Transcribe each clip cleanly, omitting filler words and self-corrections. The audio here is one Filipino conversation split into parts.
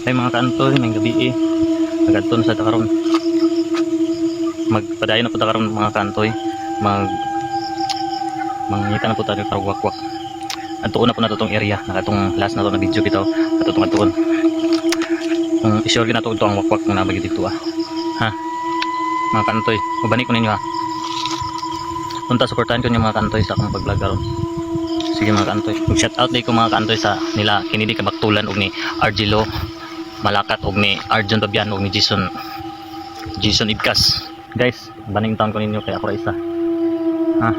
Ay mga kantoy, may gabi eh. Agadton sa takaron. Magpadayon na po takaron mga kantoy. Mangita na po tayo karong wakwak. Adtuon na po na itong area. Nakatong last na to na video bitaw. Katutong adtuon. I-share na to ito ang wakwak na nabagi dito ah. Ha? Mga kantoy, mabani ko ninyo ha. Punta supportahan ko niyo mga kantoy sa akong pag-vlog karon. Sige mga kantoy. Mag-shout out day ko mga kantoy sa nila Kennedy Kabaktulan og ni Argelo Malakat og ni Arjun Babiano og ni Jason Ibkas. Guys, baning taon ko ninyo kay ako ra isa. Ha?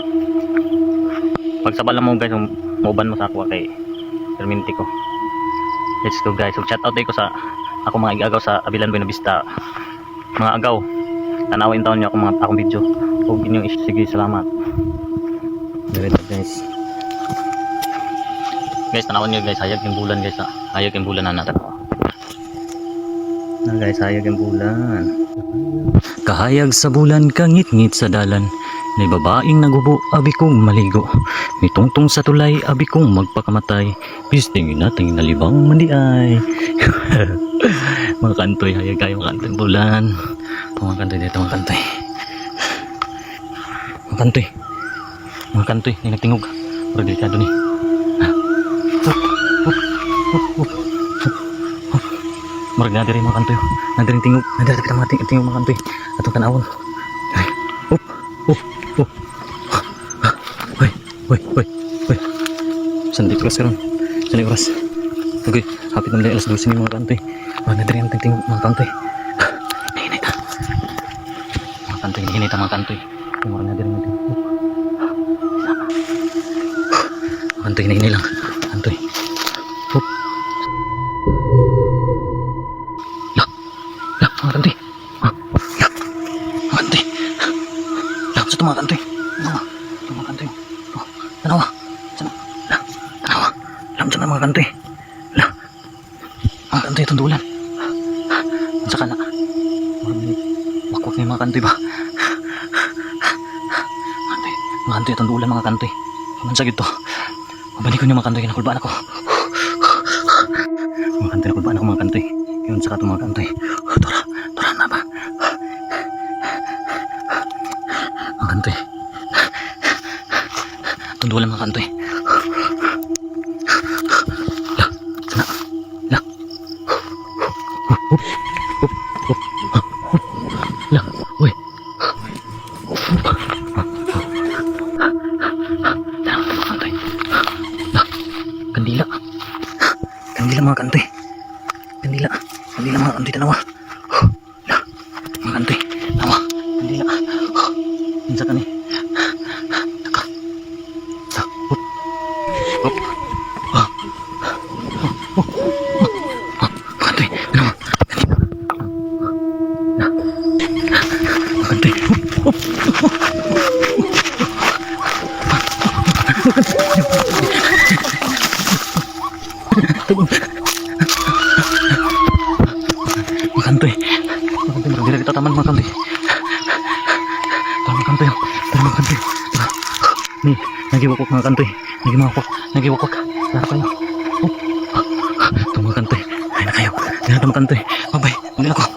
Pagsabal lang mo guys, mauban mo sa ako kay perminti ko. Let's go guys. Shout out day ko sa ako mga igagaw sa Abilan Buenavista. Mga agaw. Tanawin taon niyo akong video. Ug inyong sige, salamat. Diretso guys. Guys, tanawin niyo guys, hayag yung bulan guys ha. Hayag yung bulan na natin. Na guys, hayag yung bulan. Kahayag sa bulan, kangit-ngit sa dalan. May babaeng nagubo, abi kong maligo. May tungtong sa tulay, abi kong magpakamatay. Pistingin nating nalibang mandiay. Mga kantoy, hayag kayo mga kantoy bulan. Mga kantoy dito, mga kantoy. Mga kantoy, may nagtingog. Pero delikado ni. Marag na diri mga kantoy. Nadiring tingog. Nadiring kita mga tingog mga kantoy. Atong tanawon. Hoy. Sandi oras karon. Sandi oras. Okay, hapit na alas 12 ni mga kantoy. Nadiring ang tingog mga kantoy. Hinay ta. Mga kantoy, hinay ta mga kantoy. Marag na diri mga tingog. Kantoy, hinay lang. Kantoy. Mga kantoy. Mga kantoy. Sa ito mga kantoy. Mga kantoy. Tanawa. Tanawa. Alam dyan na mga kantoy. Mga kantoy itong dulan. Ang saka na. Wakwak na yung mga kantoy ba? Mga kantoy itong dulan mga kantoy. Ang sakit to. Mabalik ko niyo mga kantoy. Nakulbaan ako. Mga kantoy, nakulbaan ako mga kantoy. Yung saka itong mga kantoy. Tora na ba? Mga kantoy. Tundulan mga kantoy. Uy. Mga kantoy. Kandila. Kandila mga kantoy. Kandila mga kantoy, tanawa. Mga kantoy, tanawa. Kandila. Minsa ka ni. Taka. Hop. Mga kantoy, tanawa. Mga kantoy. Mga kantoy, maragdira kita taman mga kantoy. Mga kantoy, ni nagiwakwak mga kantoy. Nagiwakwak. Lara kayo. Ito mga kantoy. Ay na kayo. Tingnan ito mga kantoy. Bye-bye. Muli ako.